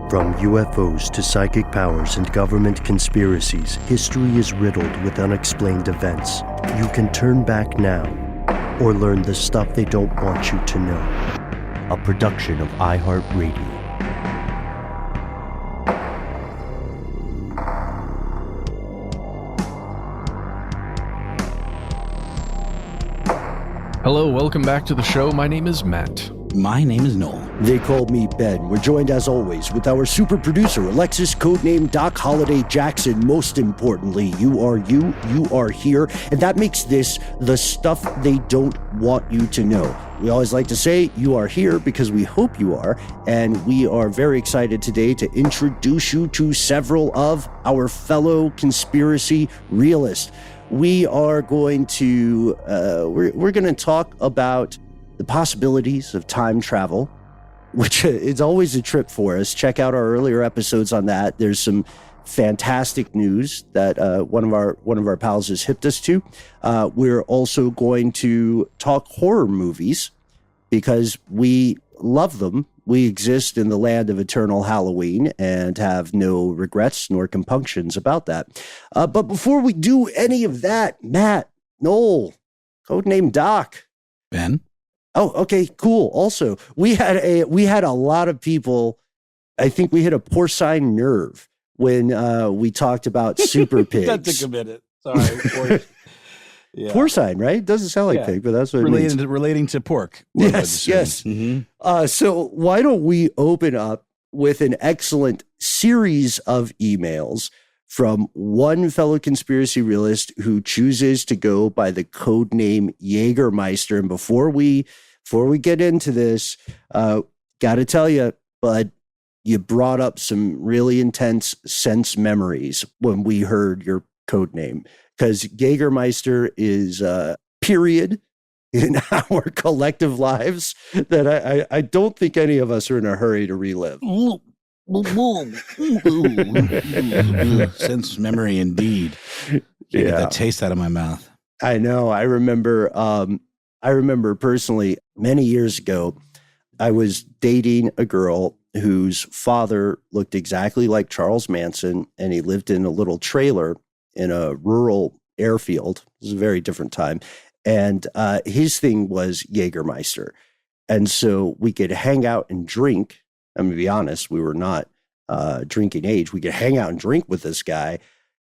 From UFOs to psychic powers and government conspiracies, history is riddled with unexplained events. You can turn back now or learn the stuff they don't want you to know. A production of iHeartRadio. Hello, welcome back to the show. My name is Matt. My name is Noel. They call me Ben. We're joined as always with our super producer, Alexis, codename Doc Holliday Jackson. Most importantly, you are here, and that makes this the stuff they don't want you to know. We always like to say you are here because we hope you are, and we are very excited today to introduce you to several of our fellow conspiracy realists. We are going to we're going to talk about the possibilities of time travel, which is always a trip for us. Check out our earlier episodes on that. There's some fantastic news that one of our pals has hipped us to. We're also going to talk horror movies because we love them. We exist in the land of eternal Halloween and have no regrets nor compunctions about that. But before we do any of that, Matt, Noel, codename Doc, Ben. Oh, okay, cool. Also, we had a lot of people. I think we hit a porcine nerve when we talked about super pigs. That took a minute. Sorry. Yeah. Porcine, right? Doesn't sound like pig, but that's what it means. Relating to pork. Yes. Mm-hmm. So why don't we open up with an excellent series of emails from one fellow conspiracy realist who chooses to go by the code name Jägermeister. And before we get into this, got to tell you, bud, you brought up some really intense sense memories when we heard your code name, because Jägermeister is a period in our collective lives that I don't think any of us are in a hurry to relive. Sense memory indeed. Get that taste out of my mouth. I know. I remember personally many years ago, I was dating a girl whose father looked exactly like Charles Manson, and he lived in a little trailer in a rural airfield. It was a very different time. And his thing was Jägermeister. And so we could hang out and drink. I'm going to be honest, we were not drinking age. We could hang out and drink with this guy,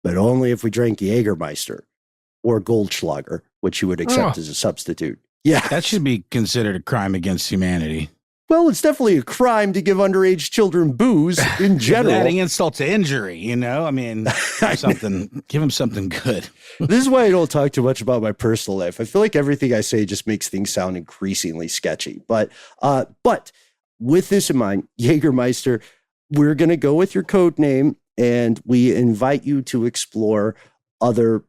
but only if we drank Jägermeister or Goldschlager, which you would accept as a substitute. Yeah. That should be considered a crime against humanity. Well, it's definitely a crime to give underage children booze in general. Adding insult to injury, you know? I mean, give them something good. This is why I don't talk too much about my personal life. I feel like everything I say just makes things sound increasingly sketchy. But with this in mind, Jägermeister, we're going to go with your code name, and we invite you to explore other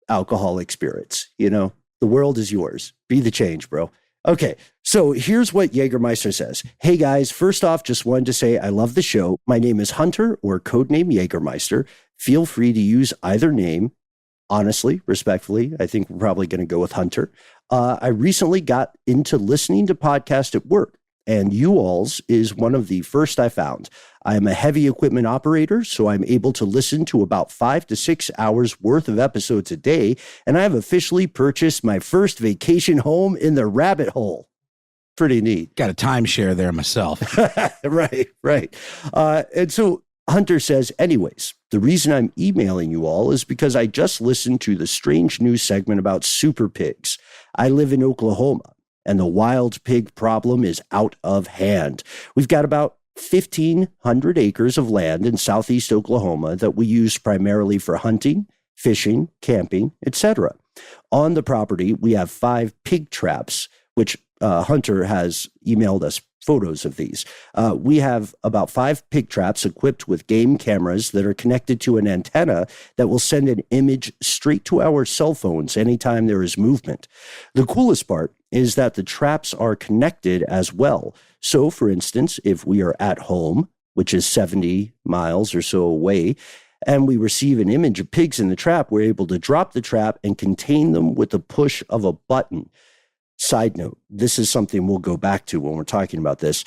alcoholic spirits. You know, the world is yours. Be the change, bro. Okay, so here's what Jägermeister says. Hey guys, first off, just wanted to say I love the show. My name is Hunter, or codename Jägermeister. Feel free to use either name. Honestly, respectfully, I think we're probably going to go with Hunter. I recently got into listening to podcasts at work, and you alls is one of the first I found. I am a heavy equipment operator, so I'm able to listen to about 5 to 6 hours worth of episodes a day, and I have officially purchased my first vacation home in the rabbit hole. Pretty neat. Got a timeshare there myself. Right. And so Hunter says, anyways, the reason I'm emailing you all is because I just listened to the strange news segment about super pigs. I live in Oklahoma, and the wild pig problem is out of hand. We've got about 1,500 acres of land in southeast Oklahoma that we use primarily for hunting, fishing, camping, etc. On the property, we have 5 pig traps, which Hunter has emailed us photos of these. We have about 5 pig traps equipped with game cameras that are connected to an antenna that will send an image straight to our cell phones anytime there is movement. The coolest part is that the traps are connected as well. So, for instance, if we are at home, which is 70 miles or so away, and we receive an image of pigs in the trap, we're able to drop the trap and contain them with the push of a button. Side note, this is something we'll go back to when we're talking about this.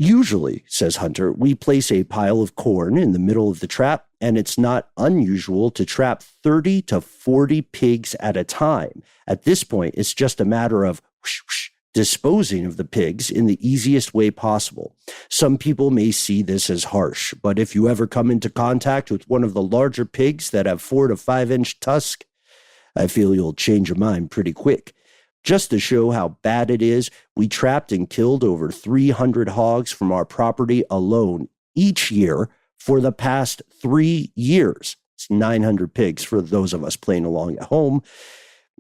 Usually, says Hunter, we place a pile of corn in the middle of the trap, and it's not unusual to trap 30 to 40 pigs at a time. At this point, it's just a matter of disposing of the pigs in the easiest way possible. Some people may see this as harsh, but if you ever come into contact with one of the larger pigs that have 4 to 5 inch tusks, I feel you'll change your mind pretty quick. Just to show how bad it is, we trapped and killed over 300 hogs from our property alone each year for the past 3 years. It's 900 pigs for those of us playing along at home.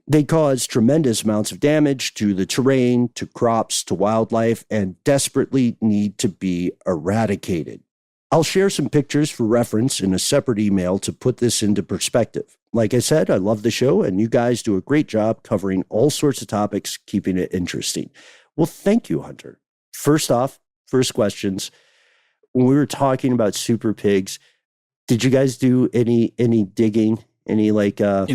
They cause tremendous amounts of damage to the terrain, to crops, to wildlife, and desperately need to be eradicated. I'll share some pictures for reference in a separate email to put this into perspective. Like I said, I love the show, and you guys do a great job covering all sorts of topics, keeping it interesting. Well, thank you, Hunter. First off, first questions. When we were talking about super pigs, did you guys do any digging? Any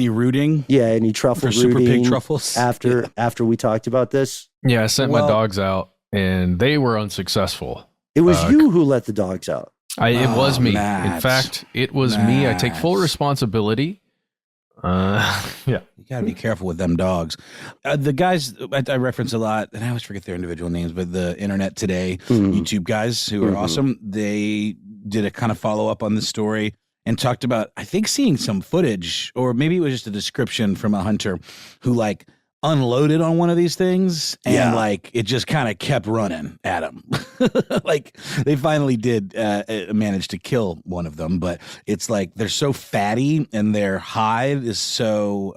rooting? Yeah, any truffle for rooting super pig truffles after we talked about this? Yeah, I sent my dogs out, and they were unsuccessul. It was you who let the dogs out. It was me. Matt. In fact, it was me. I take full responsibility. Yeah. You got to be careful with them dogs. The guys I reference a lot, and I always forget their individual names, but the Internet Today YouTube guys who are awesome, they did a kind of follow-up on this story and talked about, I think, seeing some footage, or maybe it was just a description from a hunter who unloaded on one of these things and it just kind of kept running at him. They finally did manage to kill one of them, but it's they're so fatty and their hide is so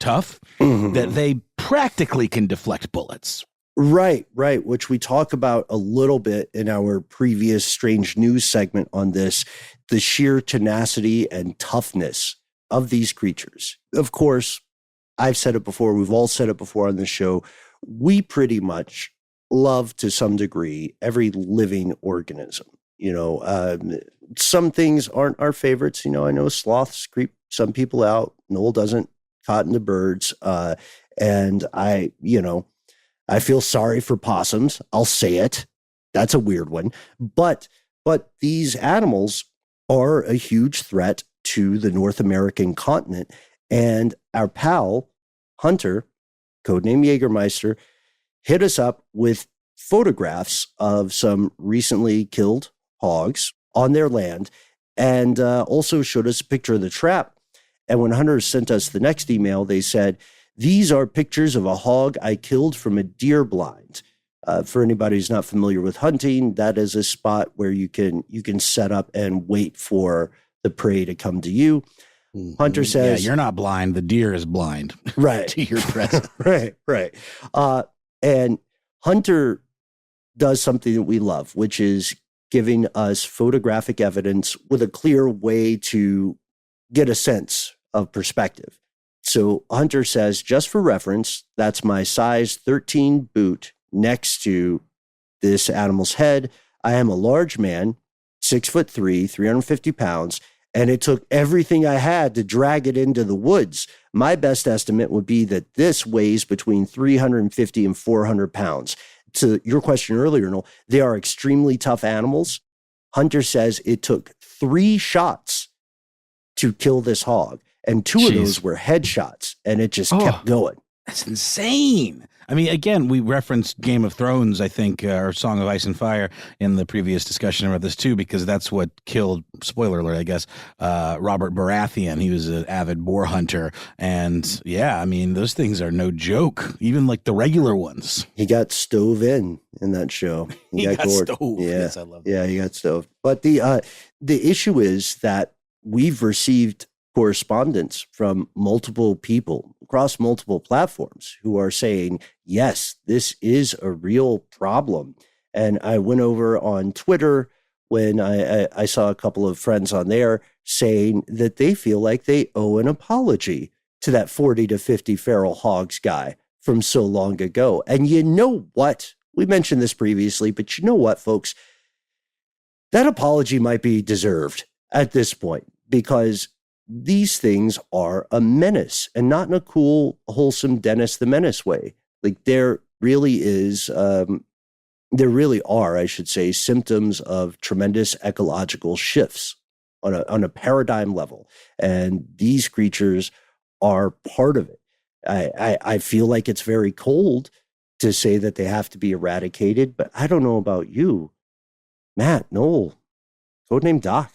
tough that they practically can deflect bullets. Right, which we talk about a little bit in our previous strange news segment on this, the sheer tenacity and toughness of these creatures. Of course, I've said it before, we've all said it before on this show, we pretty much love to some degree every living organism. Some things aren't our favorites. I know sloths creep some people out. Noel doesn't, cotton to birds. And I feel sorry for possums. I'll say it. That's a weird one. But these animals are a huge threat to the North American continent. And our pal, Hunter, codename Jägermeister, hit us up with photographs of some recently killed hogs on their land, and also showed us a picture of the trap. And when Hunter sent us the next email, they said, "These are pictures of a hog I killed from a deer blind." For anybody who's not familiar with hunting, that is a spot where you can set up and wait for the prey to come to you. Hunter says, "Yeah, you're not blind. The deer is blind." Right. To your presence. Right. And Hunter does something that we love, which is giving us photographic evidence with a clear way to get a sense of perspective. So Hunter says, just for reference, that's my size 13 boot next to this animal's head. I am a large man, 6'3", 350 pounds, and it took everything I had to drag it into the woods. My best estimate would be that this weighs between 350 and 400 pounds. To your question earlier, Noel, they are extremely tough animals. Hunter says it took 3 shots to kill this hog, and 2 of those were headshots, and it just kept going. That's insane. I mean, again, we referenced Game of Thrones, I think, or Song of Ice and Fire in the previous discussion about this too, because that's what killed, spoiler alert, I guess, Robert Baratheon. He was an avid boar hunter. And yeah, I mean, those things are no joke, even the regular ones. He got stove in that show. He got gored. stove. Yeah. Yes, I love that. Yeah, he got stove. But the issue is that we've received correspondence from multiple people across multiple platforms who are saying, yes, this is a real problem. And I went over on Twitter when I saw a couple of friends on there saying that they feel like they owe an apology to that 40 to 50 feral hogs guy from so long ago. And you know what? We mentioned this previously, but you know what, folks? That apology might be deserved at this point, because these things are a menace, and not in a cool, wholesome Dennis the Menace way. There really is there really are, I should say, symptoms of tremendous ecological shifts on a paradigm level. And these creatures are part of it. I feel like it's very cold to say that they have to be eradicated, but I don't know about you, Matt, Noel, codename Doc.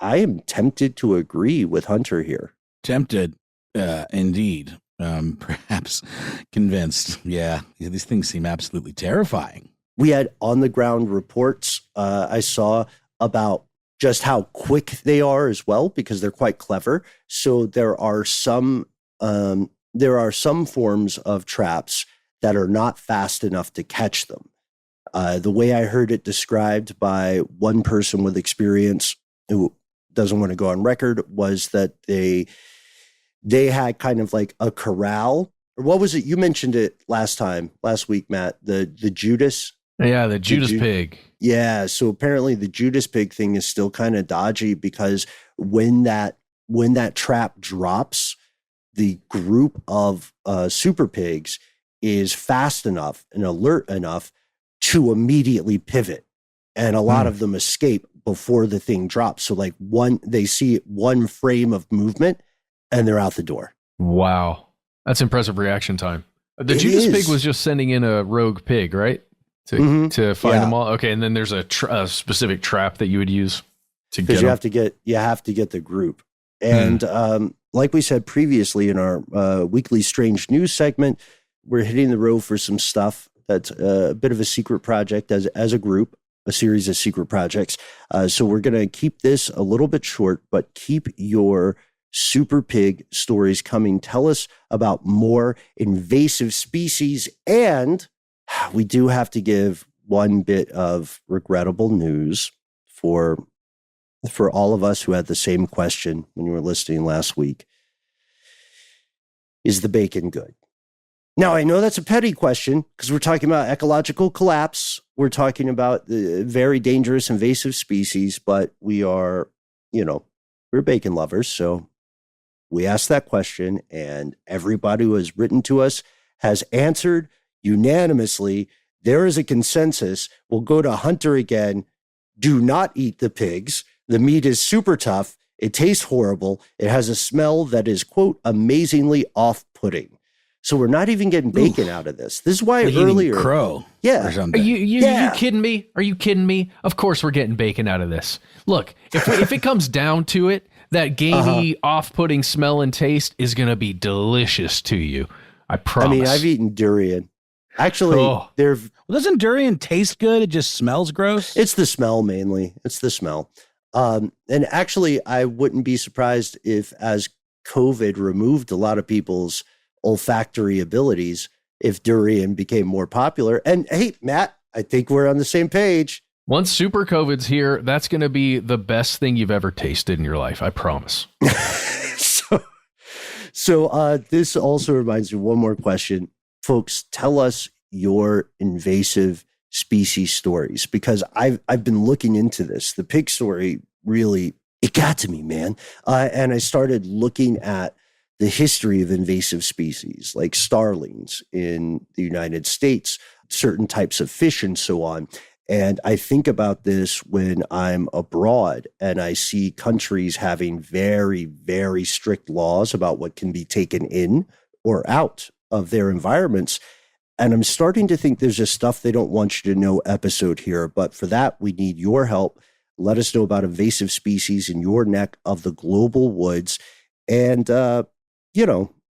I am tempted to agree with Hunter here. Tempted, indeed. Perhaps convinced. Yeah, these things seem absolutely terrifying. We had on-the-ground reports I saw about just how quick they are as well, because they're quite clever. So there are some forms of traps that are not fast enough to catch them. The way I heard it described by one person with experience who doesn't want to go on record was that they had kind of like a corral. Or what was it? You mentioned it last week, Matt, the Judas. Yeah, the Judas pig. Yeah, so apparently the Judas pig thing is still kind of dodgy, because when that trap drops, the group of super pigs is fast enough and alert enough to immediately pivot, and a lot of them escape before the thing drops. So like they see one frame of movement and they're out the door. Wow, that's impressive reaction time. The Judas pig was just sending in a rogue pig, right? To find them all. Okay, and then there's a specific trap that you would use to get them. Because you have to get the group. And like we said previously in our weekly Strange News segment, we're hitting the road for some stuff that's a bit of a secret project as a group, a series of secret projects. So we're going to keep this a little bit short, but keep your super pig stories coming. Tell us about more invasive species, and we do have to give one bit of regrettable news for all of us who had the same question when you were listening last week. Is the bacon good? Now, I know that's a petty question because we're talking about ecological collapse. We're talking about the very dangerous invasive species, but we're bacon lovers. So we asked that question, and everybody who has written to us has answered unanimously. There is a consensus. We'll go to Hunter again. Do not eat the pigs. The meat is super tough. It tastes horrible. It has a smell that is, quote, amazingly off-putting. So we're not even getting bacon out of this. This is why like earlier, crow. Yeah. Or something. Are you kidding me? Are you kidding me? Of course we're getting bacon out of this. Look, if it comes down to it, that gamey, off-putting smell and taste is going to be delicious to you. I promise. I mean, I've eaten durian. Actually, doesn't durian taste good? It just smells gross. It's the smell mainly. It's the smell. And actually, I wouldn't be surprised if, as COVID removed a lot of people's olfactory abilities, if durian became more popular. And hey, Matt, I think we're on the same page. Once super COVID's here, that's going to be the best thing you've ever tasted in your life. I promise. So this also reminds me of one more question. Folks, tell us your invasive species stories, because I've been looking into this. The pig story really, it got to me, man. And I started looking at the history of invasive species like starlings in the United States, certain types of fish and so on. And I think about this when I'm abroad and I see countries having very, very strict laws about what can be taken in or out of their environments. And I'm starting to think there's a stuff they don't want you to know episode here. But for that, we need your help. Let us know about invasive species in your neck of the global woods. And,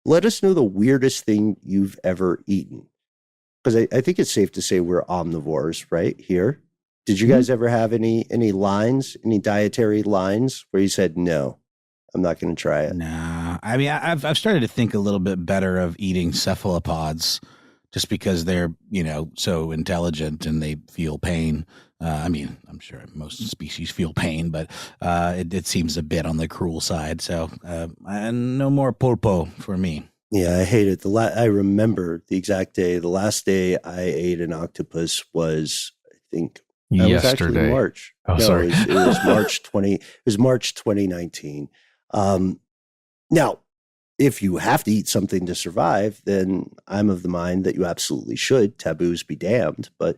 let us know the weirdest thing you've ever eaten. Because I think it's safe to say we're omnivores right here. Did you guys ever have any dietary lines where you said, no, I'm not going to try it? Nah. I mean, I've started to think a little bit better of eating cephalopods just because they're, so intelligent and they feel pain. I mean, I'm sure most species feel pain, but it seems a bit on the cruel side. So no more pulpo for me. Yeah, I hate it. I remember the exact day. The last day I ate an octopus was, I think, yesterday. Was actually March. Oh, no, sorry. It was March 20. It was March 2019. Now, if you have to eat something to survive, then I'm of the mind that you absolutely should. Taboos be damned. But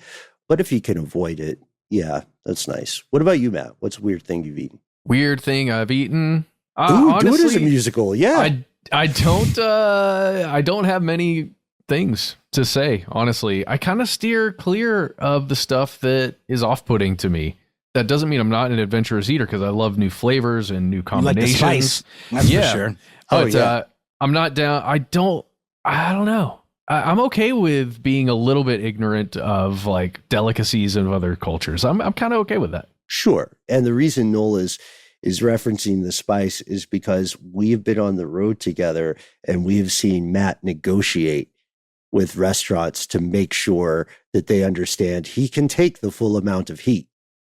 But if you can avoid it, yeah, that's nice. What about you, Matt? What's a weird thing you've eaten? Weird thing I've eaten. Ooh, Honestly, do it as a musical. Yeah. I don't have many things to say. Honestly, I kind of steer clear of the stuff that is off-putting to me. That doesn't mean I'm not an adventurous eater, because I love new flavors and new combinations. You like the spice, that's for sure. But I'm not down. I don't know. I'm okay with being a little bit ignorant of like delicacies of other cultures. I'm kind of okay with that. Sure. And the reason Noel is referencing the spice is because we've been on the road together and we have seen Matt negotiate with restaurants to make sure that they understand he can take the full amount of heat.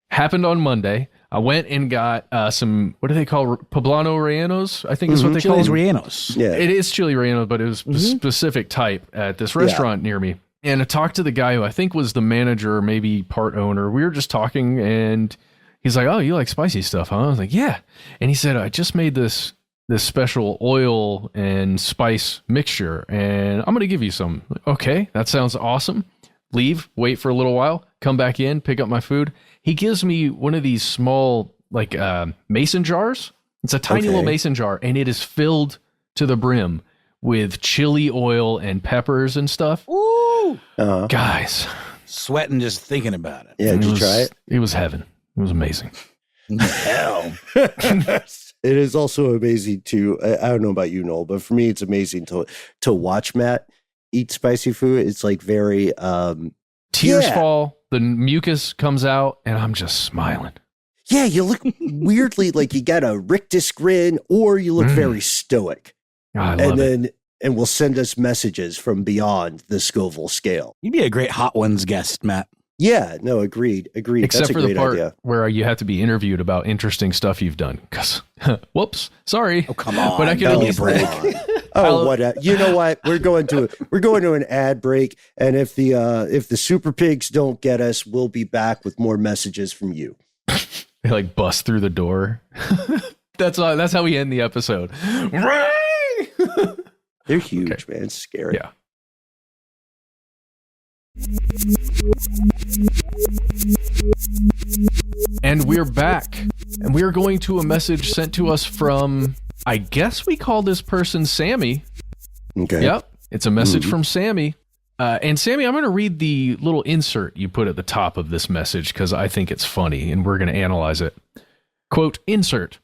Happened on Monday. I went and got some, what do they call, poblano rellenos? I think is what they call Chiles them. rellenos. Yeah. It is chili relleno, but it was a specific type at this restaurant near me. And I talked to the guy who I think was the manager, maybe part owner. We were just talking and he's like, "Oh, you like spicy stuff, huh?" I was like, "Yeah." And he said, "I just made this special oil and spice mixture and I'm going to give you some." Okay, that sounds awesome. Leave, wait for a little while, come back in, pick up my food. He gives me one of these small, like mason jars. It's a tiny little mason jar, and it is filled to the brim with chili oil and peppers and stuff. Ooh. Guys. Sweating just thinking about it. Yeah, did you try it? It was heaven. It was amazing. Hell. It is also amazing to, I don't know about you, Noel, but for me, it's amazing to watch Matt eat spicy food. It's like very... Tears fall, the mucus comes out, and I'm just smiling. Yeah, you look weirdly like you got a rictus grin, or you look very stoic. I love it. And will send us messages from beyond the Scoville scale. You'd be a great Hot Ones guest, Matt. Yeah, no, agreed. Except That's a for great the part idea. where you have to be interviewed about interesting stuff you've done. Because, whoops, sorry. Oh, come on. But I can at least break. Oh, what? You know what? We're going to an ad break, and if the super pigs don't get us, we'll be back with more messages from you. They like bust through the door. That's how we end the episode. They're huge, man. It's scary. Yeah. And we're back, and we are going to a message sent to us from, I guess we call this person Sammy. Okay. Yep, it's a message from Sammy. And Sammy, I'm going to read the little insert you put at the top of this message because I think it's funny, and we're going to analyze it. Quote, insert.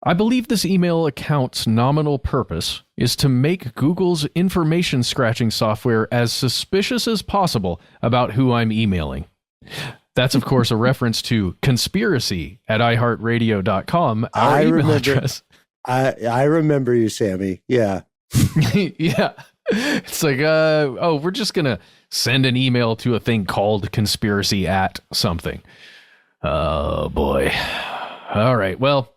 I believe this email account's nominal purpose is to make Google's information scratching software as suspicious as possible about who I'm emailing. That's, of course, a reference to conspiracy at iHeartRadio.com, our email address. I remember you, Sammy. Yeah. Yeah. It's like, we're just going to send an email to a thing called conspiracy at something. Oh, boy. All right. Well,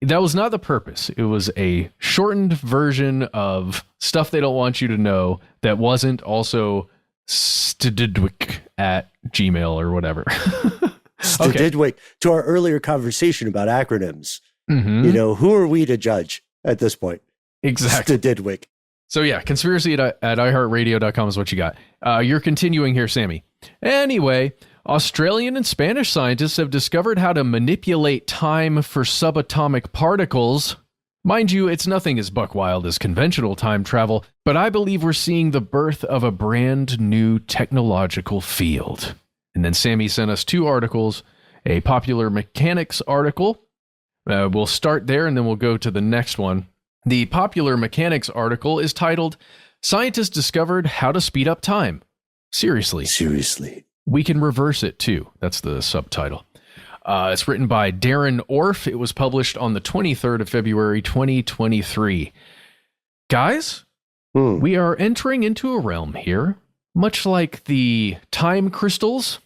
that was not the purpose. It was a shortened version of stuff they don't want you to know that wasn't also stdwytk at Gmail or whatever. Stdwytk. To our earlier conversation about acronyms, you know, who are we to judge at this point? Exactly. Stdwytk. So yeah, conspiracy at iHeartRadio.com is what you got. You're continuing here, Sammy. Anyway, Australian and Spanish scientists have discovered how to manipulate time for subatomic particles. Mind you, it's nothing as buck wild as conventional time travel, but I believe we're seeing the birth of a brand new technological field. And then Sammy sent us two articles, a popular mechanics article. We'll start there and then we'll go to the next one. The popular mechanics article is titled, Scientists Discovered How to Speed Up Time. Seriously. We can reverse it too. That's the subtitle. It's written by Darren Orff. It was published on the 23rd of February, 2023. Guys, we are entering into a realm here, much like the time crystals,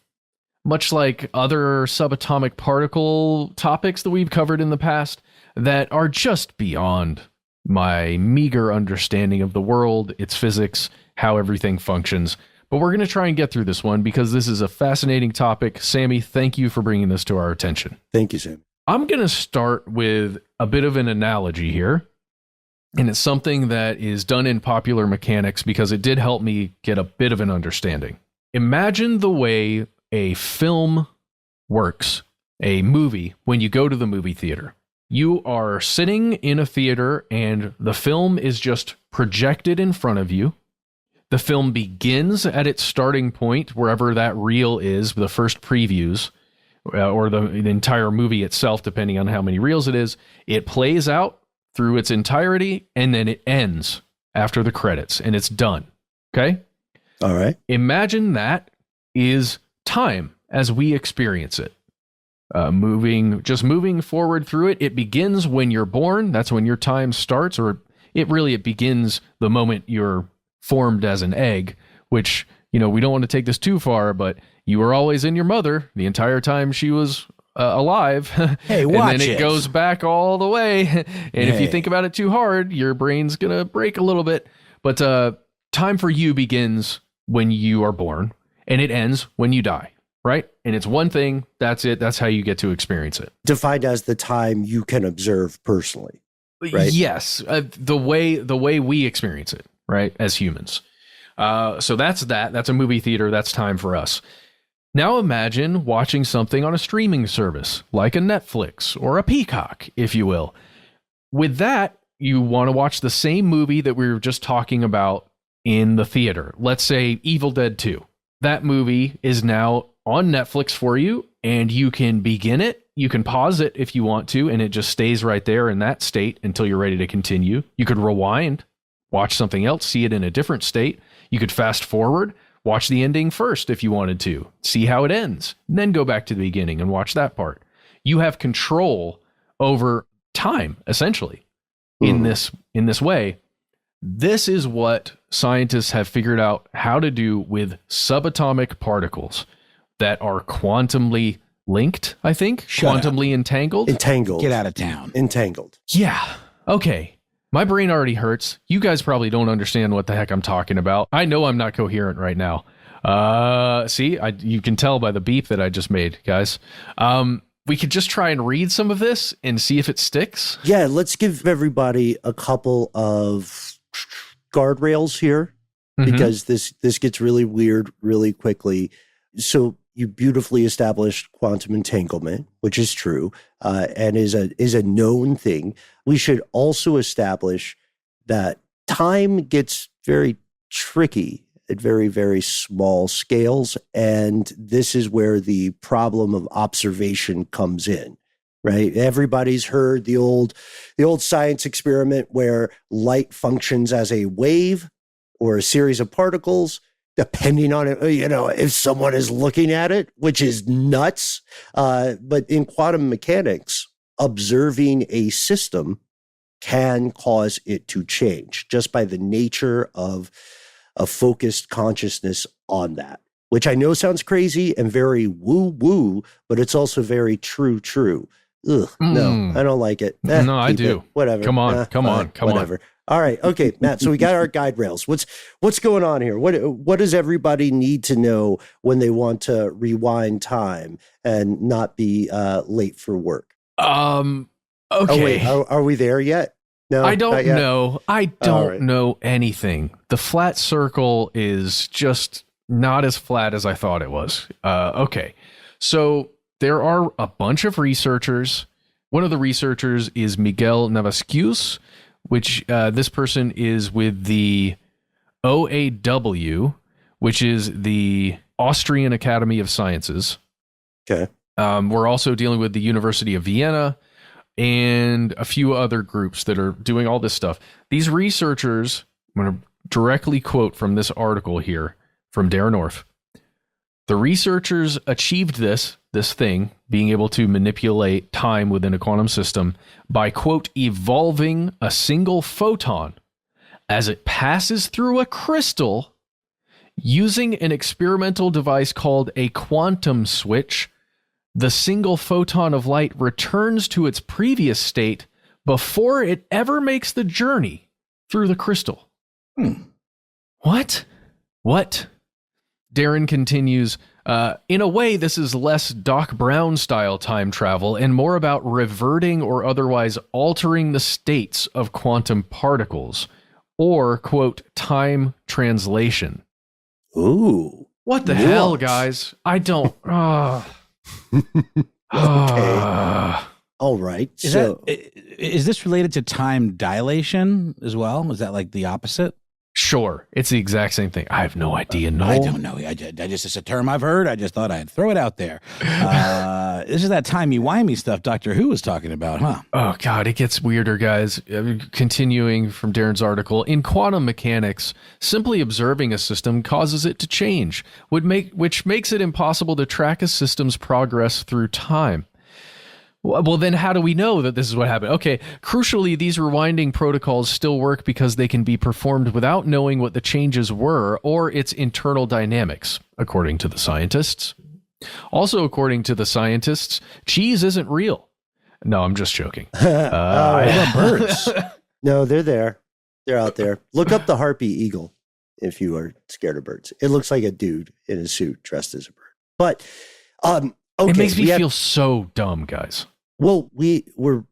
much like other subatomic particle topics that we've covered in the past, that are just beyond my meager understanding of the world, its physics, how everything functions. But we're going to try and get through this one because this is a fascinating topic. Sammy, thank you for bringing this to our attention. Thank you, Sam. I'm going to start with a bit of an analogy here. And it's something that is done in popular mechanics because it did help me get a bit of an understanding. Imagine the way a film works, a movie, when you go to the movie theater. You are sitting in a theater and the film is just projected in front of you. The film begins at its starting point, wherever that reel is, the first previews, or the entire movie itself, depending on how many reels it is. It plays out through its entirety, and then it ends after the credits, and it's done. Okay? All right. Imagine that is time as we experience it. Moving forward through it. It begins when you're born. That's when your time starts, or it begins the moment you're formed as an egg, which, we don't want to take this too far, but you were always in your mother the entire time she was alive. Hey, and watch then it goes back all the way. And if you think about it too hard, your brain's going to break a little bit. But time for you begins when you are born, and it ends when you die, right? And it's one thing. That's it. That's how you get to experience it. Defined as the time you can observe personally, right? Yes. The way we experience it, right, as humans. So that's that. That's a movie theater. That's time for us. Now imagine watching something on a streaming service like a Netflix or a Peacock, if you will. With that, you want to watch the same movie that we were just talking about in the theater. Let's say Evil Dead 2. That movie is now on Netflix for you, and you can begin it. You can pause it if you want to, and it just stays right there in that state until you're ready to continue. You could rewind, watch something else, see it in a different state. You could fast forward, watch the ending first if you wanted to, see how it ends, and then go back to the beginning and watch that part. You have control over time, essentially, in this way. This is what scientists have figured out how to do with subatomic particles that are quantumly linked, I think. Quantumly entangled. Entangled. Get out of town. Entangled. Yeah. Okay. My brain already hurts. You guys probably don't understand what the heck I'm talking about. I know I'm not coherent right now. You can tell by the beep that I just made, guys. We could just try and read some of this and see if it sticks. Yeah, let's give everybody a couple of guardrails here, because this gets really weird really quickly. So you beautifully established quantum entanglement, which is true, and is a known thing. We should also establish that time gets very tricky at very, very small scales, and this is where the problem of observation comes in. Right? Everybody's heard the old science experiment where light functions as a wave or a series of particles, depending on it, if someone is looking at it, which is nuts. But in quantum mechanics, observing a system can cause it to change just by the nature of a focused consciousness on that, which I know sounds crazy and very woo-woo, but it's also very true. Ugh, no, I don't like it. No, I do. It. Whatever. Come on. Whatever. All right. Okay, Matt. So we got our guide rails. What's going on here? What does everybody need to know when they want to rewind time and not be late for work? Okay. Oh, wait, are we there yet? No, I don't know. I don't know anything. The flat circle is just not as flat as I thought it was. Okay. So there are a bunch of researchers. One of the researchers is Miguel Navascues, which this person is with the OAW, which is the Austrian Academy of Sciences. Okay. We're also dealing with the University of Vienna and a few other groups that are doing all this stuff. These researchers, I'm going to directly quote from this article here from Darren Orff. The researchers achieved this thing, being able to manipulate time within a quantum system by, quote, evolving a single photon as it passes through a crystal using an experimental device called a quantum switch. The single photon of light returns to its previous state before it ever makes the journey through the crystal. What? Darren continues, in a way, this is less Doc Brown style time travel and more about reverting or otherwise altering the states of quantum particles, or, quote, time translation. Ooh. What the hell, guys? I don't. Okay. All right. Is this related to time dilation as well? Is that like the opposite? Sure. It's the exact same thing. I have no idea. No, I don't know. I just, it's a term I've heard. I just thought I'd throw it out there. This is that timey-wimey stuff Doctor Who was talking about, huh? Oh, God, it gets weirder, guys. Continuing from Darren's article, in quantum mechanics, simply observing a system causes it to change, which makes it impossible to track a system's progress through time. Well, then how do we know that this is what happened? Okay, crucially, these rewinding protocols still work because they can be performed without knowing what the changes were or its internal dynamics, according to the scientists. Also, according to the scientists, cheese isn't real. No, I'm just joking. What about birds? No, they're there. They're out there. Look up the harpy eagle if you are scared of birds. It looks like a dude in a suit dressed as a bird. But, okay. It makes me feel so dumb, guys. Well, we're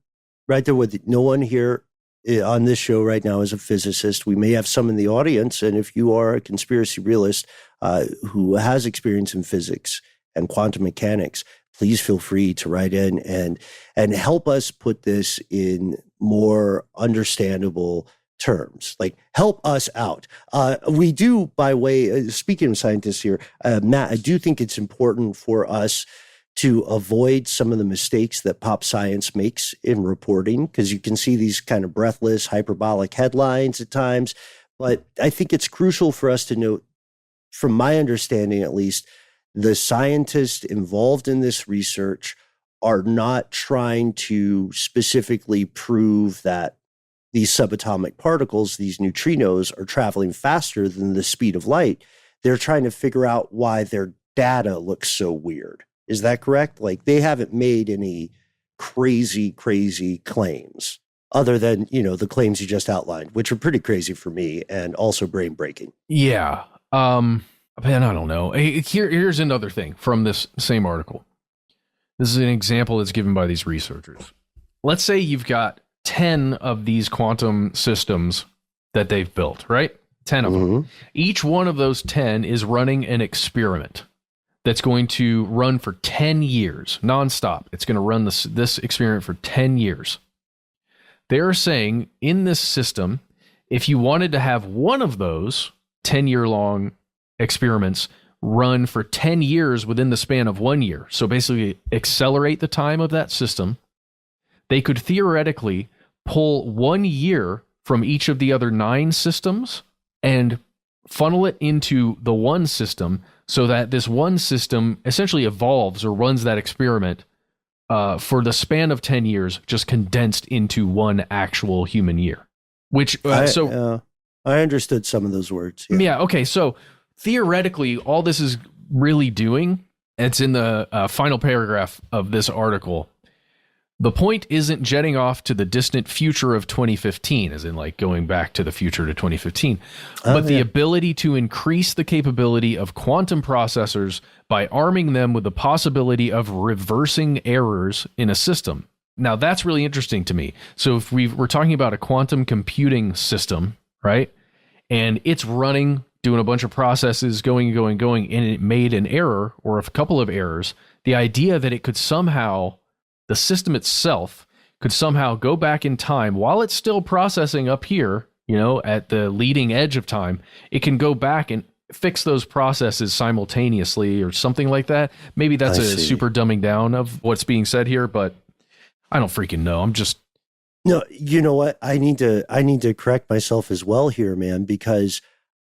right there with no one here on this show right now is a physicist. We may have some in the audience. And if you are a conspiracy realist who has experience in physics and quantum mechanics, please feel free to write in and help us put this in more understandable terms. Like, help us out. We do, by way, speaking of scientists here, Matt, I do think it's important for us to avoid some of the mistakes that pop science makes in reporting, because you can see these kind of breathless, hyperbolic headlines at times. But I think it's crucial for us to note, from my understanding at least, the scientists involved in this research are not trying to specifically prove that these subatomic particles, these neutrinos, are traveling faster than the speed of light. They're trying to figure out why their data looks so weird. Is that correct? Like, they haven't made any crazy claims other than, the claims you just outlined, which are pretty crazy for me and also brain breaking. Yeah. Man, I don't know. Here's another thing from this same article. This is an example that's given by these researchers. Let's say you've got 10 of these quantum systems that they've built, right? 10 of them. Each one of those 10 is running an experiment that's going to run for 10 years, nonstop. It's going to run this experiment for 10 years. They're saying in this system, if you wanted to have one of those 10-year-long experiments run for 10 years within the span of 1 year, so basically accelerate the time of that system, they could theoretically pull 1 year from each of the other 9 systems and funnel it into the one system, so that this one system essentially evolves or runs that experiment for the span of 10 years, just condensed into one actual human year. Which I understood some of those words. Yeah. Okay. So theoretically, all this is really doing, it's in the final paragraph of this article. The point isn't jetting off to the distant future of 2015, as in like going back to the future to 2015, but the ability to increase the capability of quantum processors by arming them with the possibility of reversing errors in a system. Now, that's really interesting to me. So if we're talking about a quantum computing system, right? And it's running, doing a bunch of processes, going, and it made an error or a couple of errors. The idea that it could somehow, the system itself could somehow go back in time while it's still processing up here, at the leading edge of time, it can go back and fix those processes simultaneously or something like that. Maybe that's super dumbing down of what's being said here, but I don't freaking know. No, you know what? I need to correct myself as well here, man, because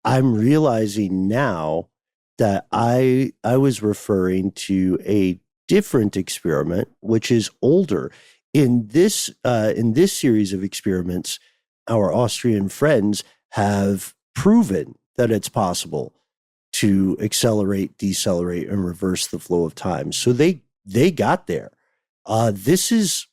I'm realizing now that I was referring to a different experiment, which is older. In this series of experiments, our Austrian friends have proven that it's possible to accelerate, decelerate, and reverse the flow of time. So they got there. This is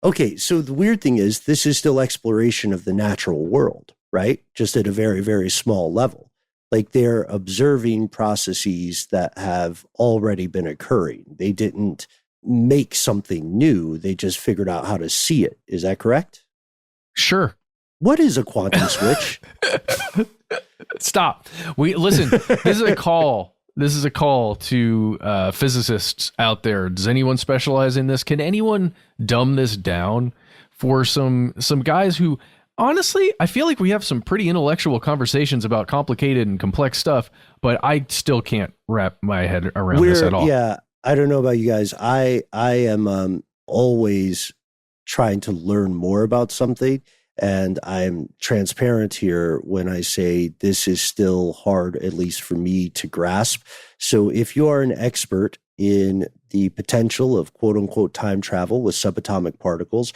okay. So the weird thing is, this is still exploration of the natural world, right? Just at a very, very small level. Like, they're observing processes that have already been occurring. They didn't make something new. They just figured out how to see it. Is that correct? Sure. What is a quantum switch? Stop. Listen, this is a call This is a call to physicists out there. Does anyone specialize in this? Can anyone dumb this down for some guys who, honestly, I feel like we have some pretty intellectual conversations about complicated and complex stuff, but I still can't wrap my head around this at all. Yeah, I don't know about you guys. I am always trying to learn more about something, and I'm transparent here when I say this is still hard, at least for me, to grasp. So if you are an expert in the potential of quote unquote time travel with subatomic particles,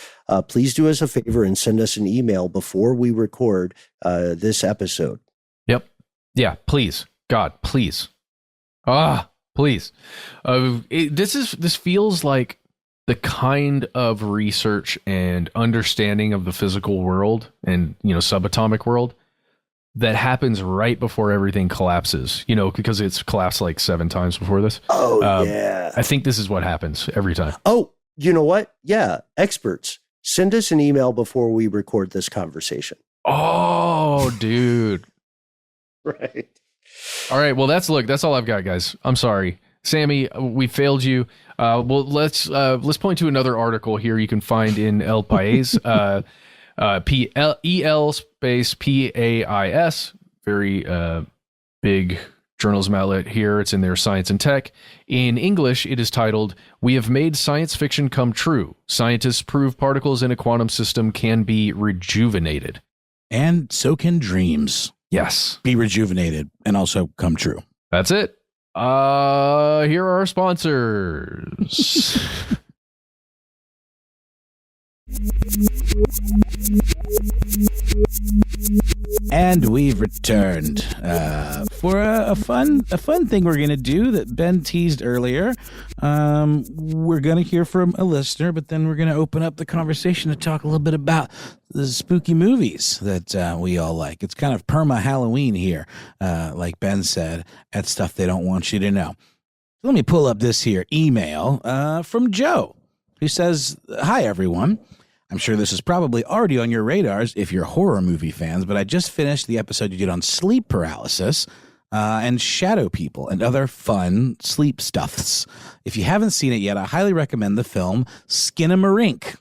please do us a favor and send us an email before we record this episode. Yep. Yeah, please. God, please. Please. This feels like the kind of research and understanding of the physical world and, subatomic world that happens right before everything collapses, because it's collapsed like 7 times before this. Yeah. I think this is what happens every time. Oh, you know what? Yeah. Experts, send us an email before we record this conversation. Oh, dude. Right. All right. Well, that's all I've got, guys. I'm sorry. Sammy, we failed you. Well, let's point to another article here you can find in El País, EL space PAIS, very big journalism outlet here. It's in their Science and Tech. In English, it is titled, "We have made science fiction come true. Scientists prove particles in a quantum system can be rejuvenated." And so can dreams. Yes. Be rejuvenated and also come true. That's it. Here are our sponsors. And we've returned for a fun thing we're going to do that Ben teased earlier. We're going to hear from a listener, but then we're going to open up the conversation to talk a little bit about the spooky movies that we all like. It's kind of perma Halloween here, like Ben said, at Stuff They Don't Want You to Know. Let me pull up this here email from Joe, who says, "Hi, everyone. I'm sure this is probably already on your radars if you're horror movie fans, but I just finished the episode you did on sleep paralysis and shadow people and other fun sleep stuffs. If you haven't seen it yet, I highly recommend the film Skinamarink.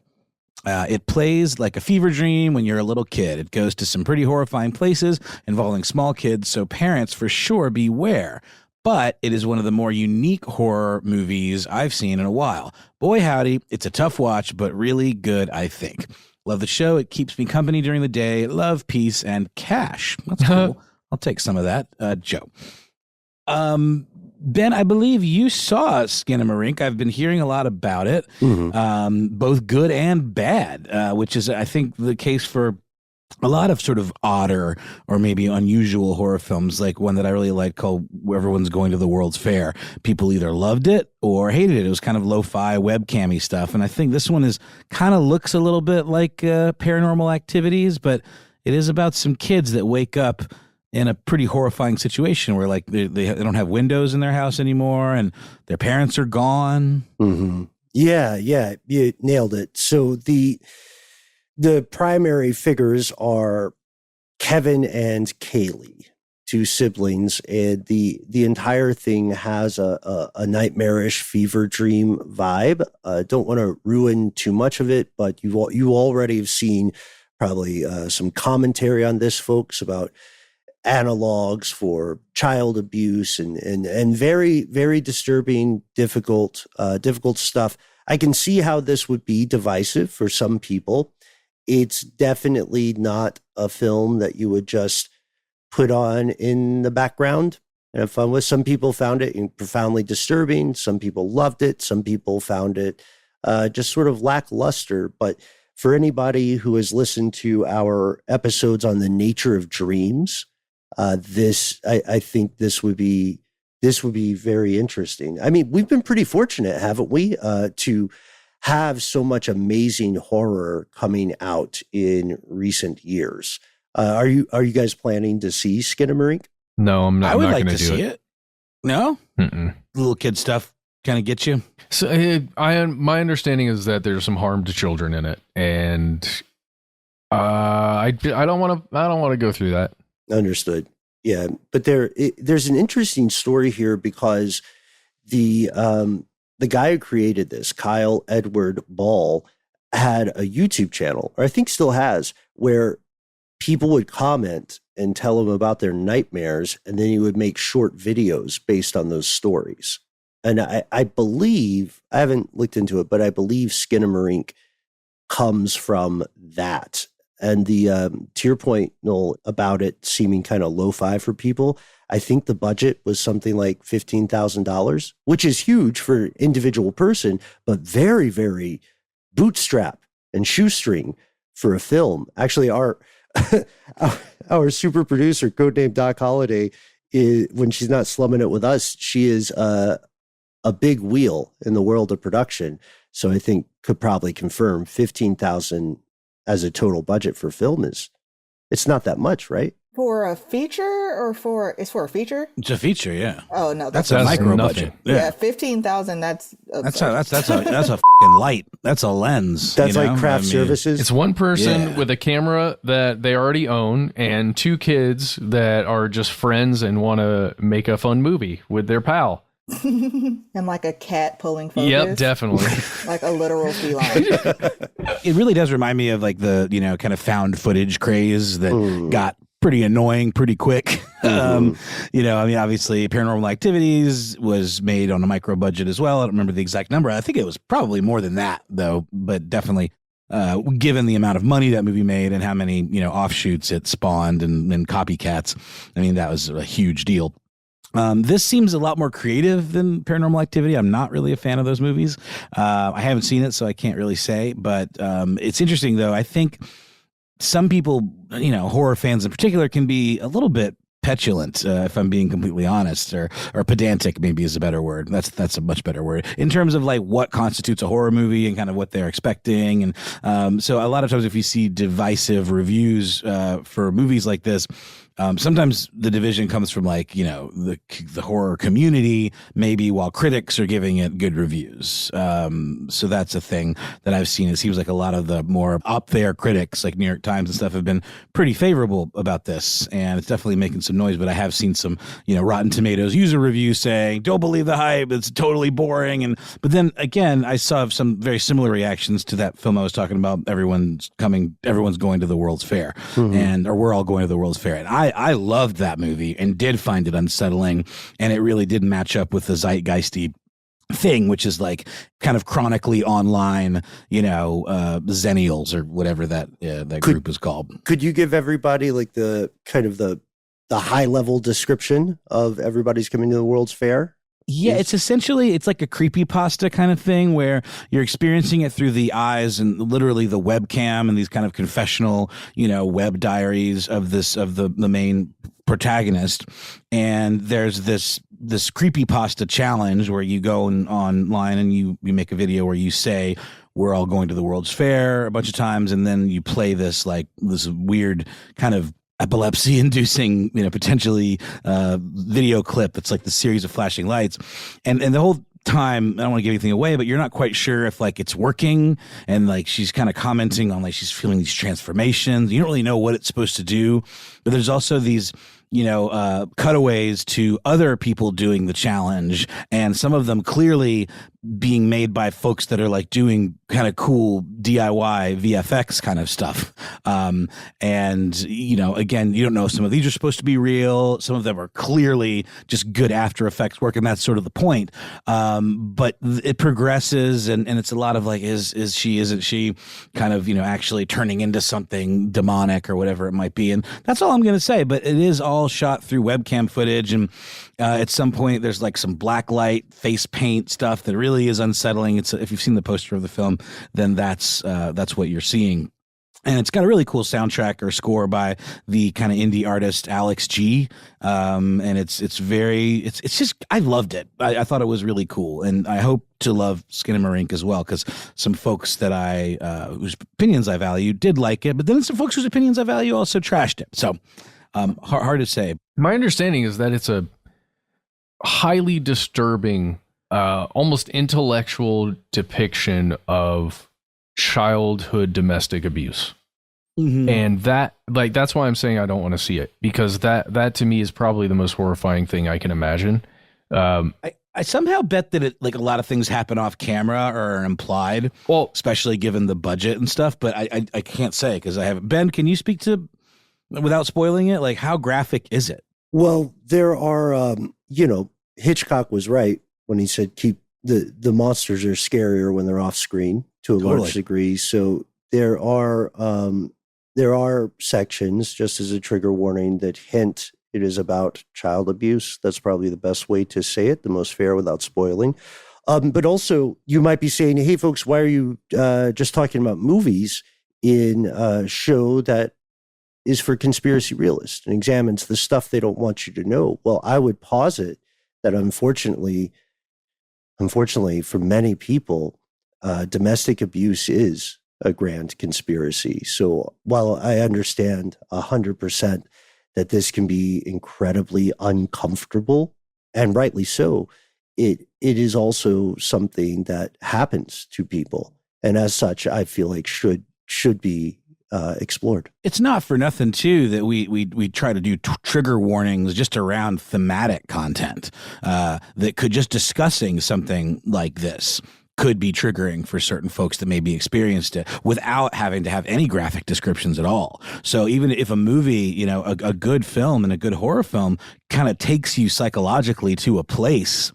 It plays like a fever dream when you're a little kid. It goes to some pretty horrifying places involving small kids, so parents for sure beware. But it is one of the more unique horror movies I've seen in a while. Boy, howdy, it's a tough watch, but really good, I think. Love the show. It keeps me company during the day. Love, peace, and cash." That's cool. I'll take some of that, Joe. Ben, I believe you saw Skinamarink. I've been hearing a lot about it, both good and bad, which is, I think, the case for a lot of sort of odder or maybe unusual horror films, like one that I really like called Everyone's Going to the World's Fair. People either loved it or hated it. It was kind of lo-fi webcam-y stuff. And I think this one kind of looks a little bit like Paranormal Activities, but it is about some kids that wake up in a pretty horrifying situation where like they don't have windows in their house anymore and their parents are gone. Mm-hmm. Yeah, you nailed it. So the primary figures are Kevin and Kaylee, 2 siblings, and the entire thing has a nightmarish fever dream vibe. Don't want to ruin too much of it, but you already have seen probably some commentary on this, folks, about analogs for child abuse and very, very disturbing, difficult stuff. I can see how this would be divisive for some people. It's definitely not a film that you would just put on in the background and have fun with. Some people found it profoundly disturbing. Some people loved it. Some people found it just sort of lackluster. But for anybody who has listened to our episodes on the nature of dreams, I think this would be very interesting. I mean, we've been pretty fortunate, haven't we, to have so much amazing horror coming out in recent years. Are you guys planning to see Skinamarink? No, I'm not. I would I'm not like going to do see it. No? Mm-mm. Little kid stuff kind of get you? So my understanding is that there's some harm to children in it, and I don't want to go through that. Understood. Yeah, but there's an interesting story here because the guy who created this, Kyle Edward Ball, had a YouTube channel, or I think still has, where people would comment and tell him about their nightmares, and then he would make short videos based on those stories. And I believe, I haven't looked into it, but I believe Skinamarink comes from that. And the to your point, Noel, about it seeming kind of lo-fi for people, I think the budget was something like $15,000, which is huge for an individual person, but very, very bootstrap and shoestring for a film. Actually, our super producer, codename Doc Holliday, when she's not slumming it with us, she is a big wheel in the world of production. So I think could probably confirm 15,000 as a total budget for film it's not that much, right? For a feature it's for a feature? It's a feature, yeah. Oh no, that's a micro budget. Yeah, 15,000. That's a fucking light. That's a lens. That's like craft services. It's one person with a camera that they already own, and two kids that are just friends and want to make a fun movie with their pal. And like a cat pulling focus. Yep, definitely. Like a literal feline. It really does remind me of like the, kind of found footage craze that got pretty annoying pretty quick. Obviously Paranormal Activities was made on a micro budget as well. I don't remember the exact number. I think it was probably more than that though, but definitely given the amount of money that movie made and how many, offshoots it spawned and copycats. I mean, that was a huge deal. This seems a lot more creative than Paranormal Activity. I'm not really a fan of those movies. I haven't seen it, so I can't really say, but it's interesting though. I think some people, horror fans in particular, can be a little bit petulant, if I'm being completely honest, or pedantic maybe is a better word. That's a much better word in terms of like what constitutes a horror movie and kind of what they're expecting. And so a lot of times if you see divisive reviews for movies like this, sometimes the division comes from like, the horror community, maybe, while critics are giving it good reviews. So that's a thing that I've seen. It seems like a lot of the more up there critics like New York Times and stuff have been pretty favorable about this. And it's definitely making some noise, but I have seen some, Rotten Tomatoes user reviews saying, don't believe the hype. It's totally boring. But then again, I saw some very similar reactions to that film I was talking about. Everyone's going to the World's Fair or we're all going to the World's Fair. And I loved that movie and did find it unsettling, and it really did match up with the zeitgeisty thing, which is like kind of chronically online, Zennials or whatever that group is called. Could you give everybody like the kind of the high level description of everybody's coming to the World's Fair? Yeah, it's like a creepypasta kind of thing where you're experiencing it through the eyes and literally the webcam and these kind of confessional, web diaries of the main protagonist. And there's this creepypasta challenge where you go online and you make a video where you say, we're all going to the World's Fair a bunch of times. And then you play this weird kind of epilepsy-inducing, potentially video clip that's like the series of flashing lights, and the whole time, I don't want to give anything away, but you're not quite sure if like it's working, and like she's kind of commenting on like she's feeling these transformations. You don't really know what it's supposed to do, but there's also these cutaways to other people doing the challenge, and some of them clearly being made by folks that are like doing kind of cool DIY VFX kind of stuff. And, again, you don't know, some of these are supposed to be real. Some of them are clearly just good After Effects work. And that's sort of the point. But it progresses and it's a lot of like, isn't she kind of, actually turning into something demonic or whatever it might be. And that's all I'm going to say, but it is all shot through webcam footage. And at some point there's like some black light face paint stuff that really is unsettling. If you've seen the poster of the film, then that's what you're seeing. And it's got a really cool soundtrack or score by the kind of indie artist Alex G. And it's just, I loved it. I thought it was really cool. And I hope to love Skinamarink as well, because some folks that whose opinions I value did like it, but then some folks whose opinions I value also trashed it. So hard to say. My understanding is that it's a highly disturbing, almost intellectual depiction of childhood domestic abuse. And that's why I'm saying I don't want to see it, because that to me is probably the most horrifying thing I can imagine. I somehow bet that a lot of things happen off camera or are implied, well, especially given the budget and stuff. But I can't say because I haven't. Ben, can you speak to, without spoiling it, like how graphic is it? Well, there are, Hitchcock was right when he said keep the monsters are scarier when they're off screen to a large degree. So there are sections, just as a trigger warning, that hint it is about child abuse. That's probably the best way to say it, the most fair without spoiling. But also, you might be saying, hey, folks, why are you just talking about movies in a show that is for conspiracy realists and examines the stuff they don't want you to know? Well, I would posit that unfortunately, for many people, domestic abuse is a grand conspiracy. So while I understand 100% that this can be incredibly uncomfortable, and rightly so, it is also something that happens to people, and as such, I feel like should be explored. It's not for nothing too that we try to do trigger warnings just around thematic content that could, just discussing something like this could be triggering for certain folks that maybe experienced it without having to have any graphic descriptions at all. So even if a movie, a good film and a good horror film kind of takes you psychologically to a place,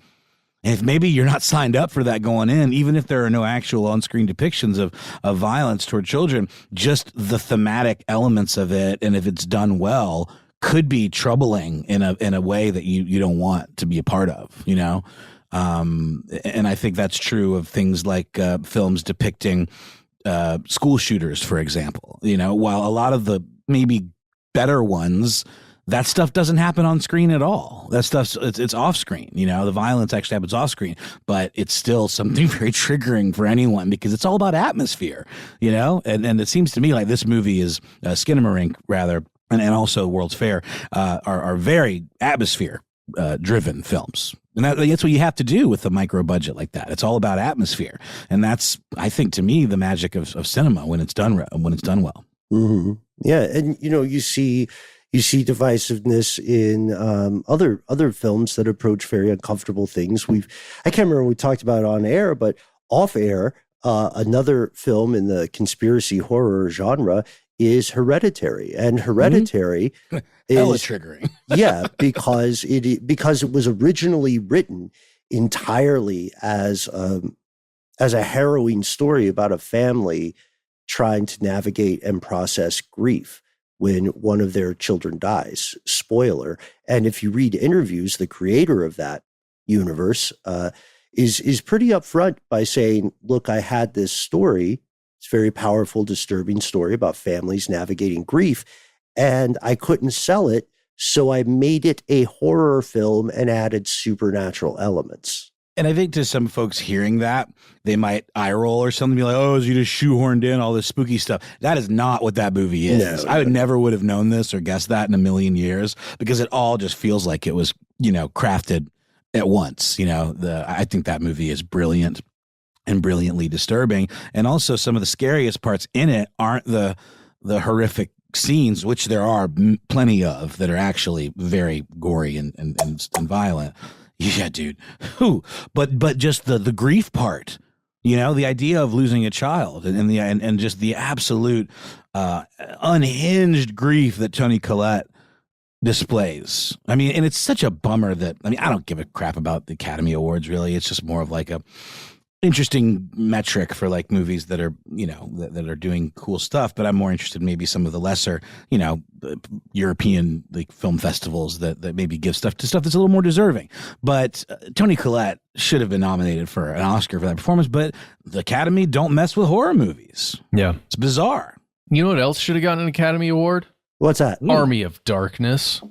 and if maybe you're not signed up for that going in, even if there are no actual on-screen depictions of violence toward children, just the thematic elements of it, and if it's done well, could be troubling in a way that you don't want to be a part of, And I think that's true of things like films depicting school shooters, for example. While a lot of the maybe better ones, that stuff doesn't happen on screen at all. That stuff's it's off screen. The violence actually happens off screen, but it's still something very triggering for anyone because it's all about atmosphere. And it seems to me like this movie is Skinamarink rather, and also World's Fair are very atmosphere driven films. And that's what you have to do with a micro budget like that. It's all about atmosphere. And that's, I think, to me, the magic of cinema when it's done well. Mm-hmm. Yeah. And, you see divisiveness in other films that approach very uncomfortable things. I can't remember when we talked about it on air, but off air, another film in the conspiracy horror genre is Hereditary. And Hereditary hella triggering. Yeah, because it was originally written entirely as a harrowing story about a family trying to navigate and process grief when one of their children dies. Spoiler. And if you read interviews, the creator of that universe is pretty upfront by saying, look, I had this story. It's a very powerful, disturbing story about families navigating grief, and I couldn't sell it, so I made it a horror film and added supernatural elements. And I think to some folks hearing that, they might eye roll or something, be like, oh, you just shoehorned in all this spooky stuff. That is not what that movie is. I never would have known this or guessed that in a million years, because it all just feels like it was, crafted at once. I think that movie is brilliant and brilliantly disturbing. And also some of the scariest parts in it aren't the horrific scenes, which there are plenty of that are actually very gory and violent. Yeah, dude. But just the grief part, the idea of losing a child and just the absolute unhinged grief that Toni Collette displays. I mean, and it's such a bummer that, I don't give a crap about the Academy Awards, really. It's just more of like a interesting metric for like movies that are, that are doing cool stuff. But I'm more interested in maybe some of the lesser, European like film festivals that maybe give stuff to stuff that's a little more deserving. But Toni Collette should have been nominated for an Oscar for that performance. But the Academy don't mess with horror movies. Yeah. It's bizarre. You know what else should have gotten an Academy Award? What's that? Army of Darkness.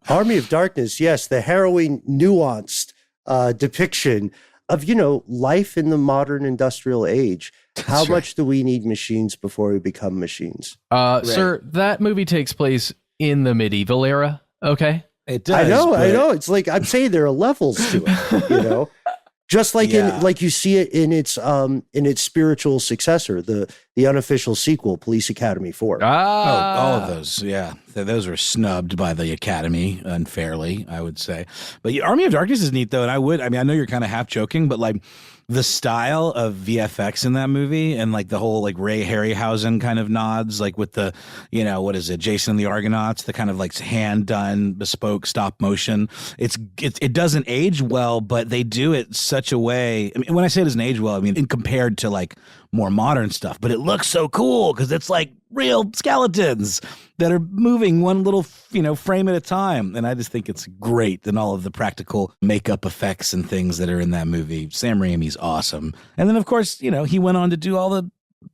Army of Darkness. Yes. The harrowing, nuanced depiction of, life in the modern industrial age. How much do we need machines before we become machines? Sir, that movie takes place in the medieval era. Okay. It does. I know. It's like, I'm saying there are levels to it, Just like like you see it in its spiritual successor, the unofficial sequel, Police Academy 4. All of those, yeah. Those were snubbed by the Academy unfairly, I would say. But Army of Darkness is neat, though, and I know you're kind of half joking, but like the style of VFX in that movie and like the whole like Ray Harryhausen kind of nods, like with the, what is it, Jason and the Argonauts, the kind of like hand done bespoke stop motion. It doesn't age well, but they do it such a way. I mean, when I say it doesn't age well, I mean compared to like more modern stuff, but it looks so cool because it's like real skeletons that are moving one little, frame at a time. And I just think it's great than all of the practical makeup effects and things that are in that movie. Sam Raimi's awesome. And then, of course, he went on to do all the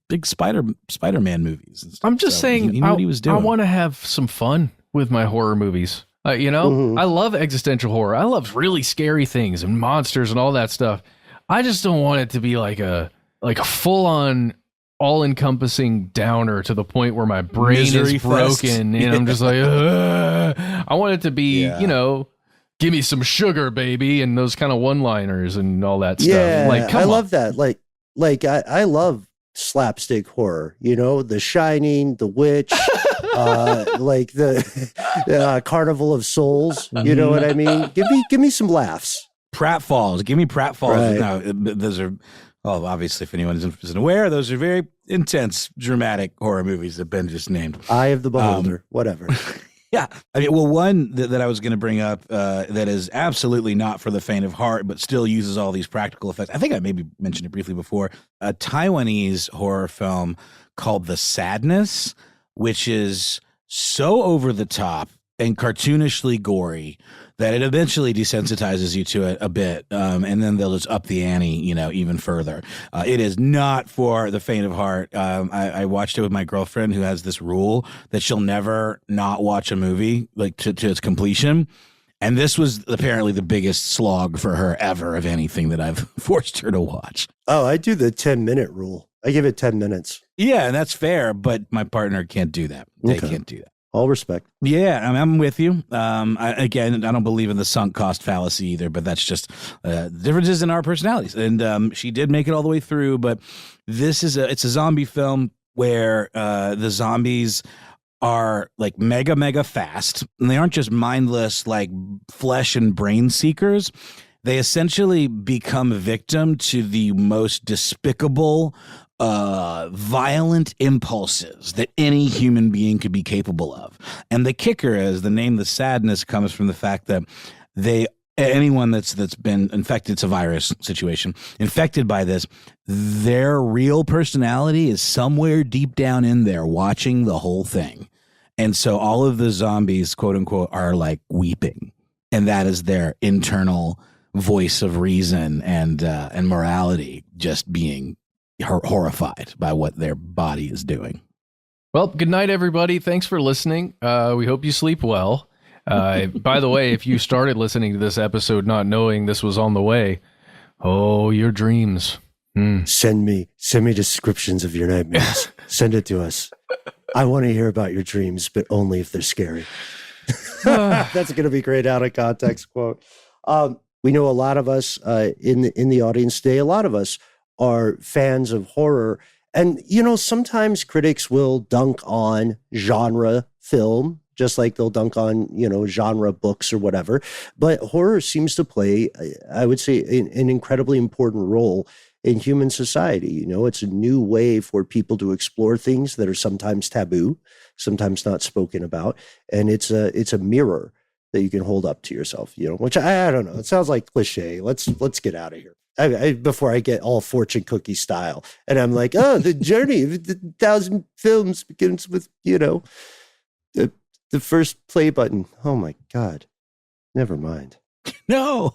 big Spider-Man movies and stuff. I'm just saying, he knew what he was doing. I want to have some fun with my horror movies. I love existential horror. I love really scary things and monsters and all that stuff. I just don't want it to be like a full-on all-encompassing downer to the point where my brain Misery is broken and I'm just like, ugh. I want it to be, give me some sugar, baby, and those kind of one-liners and all that stuff. Yeah, like, I love that. I love slapstick horror. The Shining, The Witch, like the Carnival of Souls. You know what I mean? Give me some laughs. Pratfalls. Give me Pratfalls. Right. No, those are. Well, obviously, if anyone isn't aware, those are very intense, dramatic horror movies that Ben just named. Eye of the Beholder, whatever. Yeah. I mean, well, one that I was going to bring up that is absolutely not for the faint of heart, but still uses all these practical effects. I think I maybe mentioned it briefly before. A Taiwanese horror film called The Sadness, which is so over the top and cartoonishly gory that it eventually desensitizes you to it a bit, and then they'll just up the ante, even further. It is not for the faint of heart. I watched it with my girlfriend, who has this rule that she'll never not watch a movie like to its completion. And this was apparently the biggest slog for her ever of anything that I've forced her to watch. Oh, I do the 10-minute rule. I give it 10 minutes. Yeah, and that's fair, but my partner can't do that. They can't do that. All respect. Yeah, I'm with you. I don't believe in the sunk cost fallacy either, but that's just differences in our personalities. And she did make it all the way through, but it's a zombie film where the zombies are like mega, mega fast, and they aren't just mindless like flesh and brain seekers. They essentially become a victim to the most despicable violent impulses that any human being could be capable of. And the kicker is the name The Sadness comes from the fact that anyone that's been infected, it's a virus situation, infected by this, their real personality is somewhere deep down in there watching the whole thing. And so all of the zombies, quote unquote, are like weeping. And that is their internal voice of reason and morality just being horrified by what their body is doing. Well, good night, everybody. Thanks for listening. We hope you sleep well. By the way, if you started listening to this episode not knowing this was on the way, your dreams. Send me descriptions of your nightmares. Send it to us. I want to hear about your dreams, but only if they're scary. That's going to be great out of context quote. We know a lot of us in the audience today, a lot of us are fans of horror. And, sometimes critics will dunk on genre film, just like they'll dunk on, genre books or whatever. But horror seems to play, I would say, an incredibly important role in human society. It's a new way for people to explore things that are sometimes taboo, sometimes not spoken about. And it's a mirror that you can hold up to yourself, which I don't know. It sounds like cliche. Let's get out of here. Before I get all fortune cookie style. And I'm like, the journey of the 1,000 films begins with, the first play button. Oh my God. Never mind. No.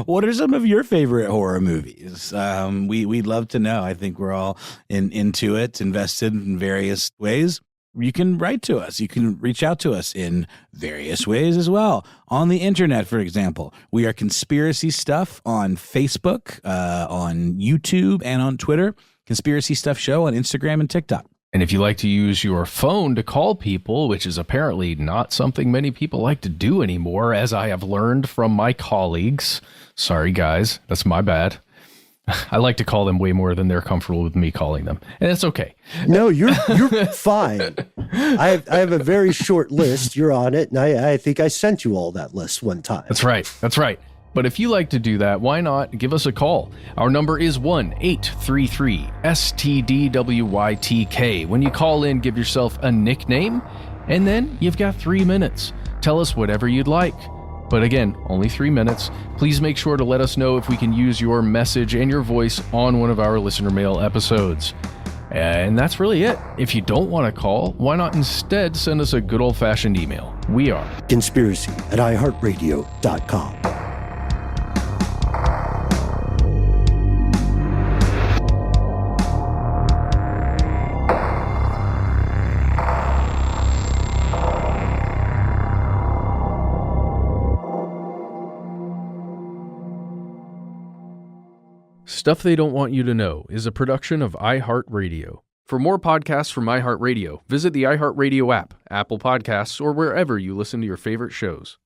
What are some of your favorite horror movies? We'd love to know. I think we're all into it, invested in various ways. You can write to us. You can reach out to us in various ways as well. On the internet, for example, we are Conspiracy Stuff on Facebook, on YouTube, and on Twitter. Conspiracy Stuff Show on Instagram and TikTok. And if you like to use your phone to call people, which is apparently not something many people like to do anymore, as I have learned from my colleagues. Sorry, guys. That's my bad. I like to call them way more than they're comfortable with me calling them. And it's okay. No, you're fine. I have a very short list. You're on it. And I think I sent you all that list one time. That's right. That's right. But if you like to do that, why not give us a call? Our number is 1-833-STDWYTK. When you call in, give yourself a nickname, and then you've got 3 minutes. Tell us whatever you'd like. But again, only 3 minutes. Please make sure to let us know if we can use your message and your voice on one of our listener mail episodes. And that's really it. If you don't want to call, why not instead send us a good old-fashioned email? We are conspiracy@iHeartRadio.com. Stuff They Don't Want You to Know is a production of iHeartRadio. For more podcasts from iHeartRadio, visit the iHeartRadio app, Apple Podcasts, or wherever you listen to your favorite shows.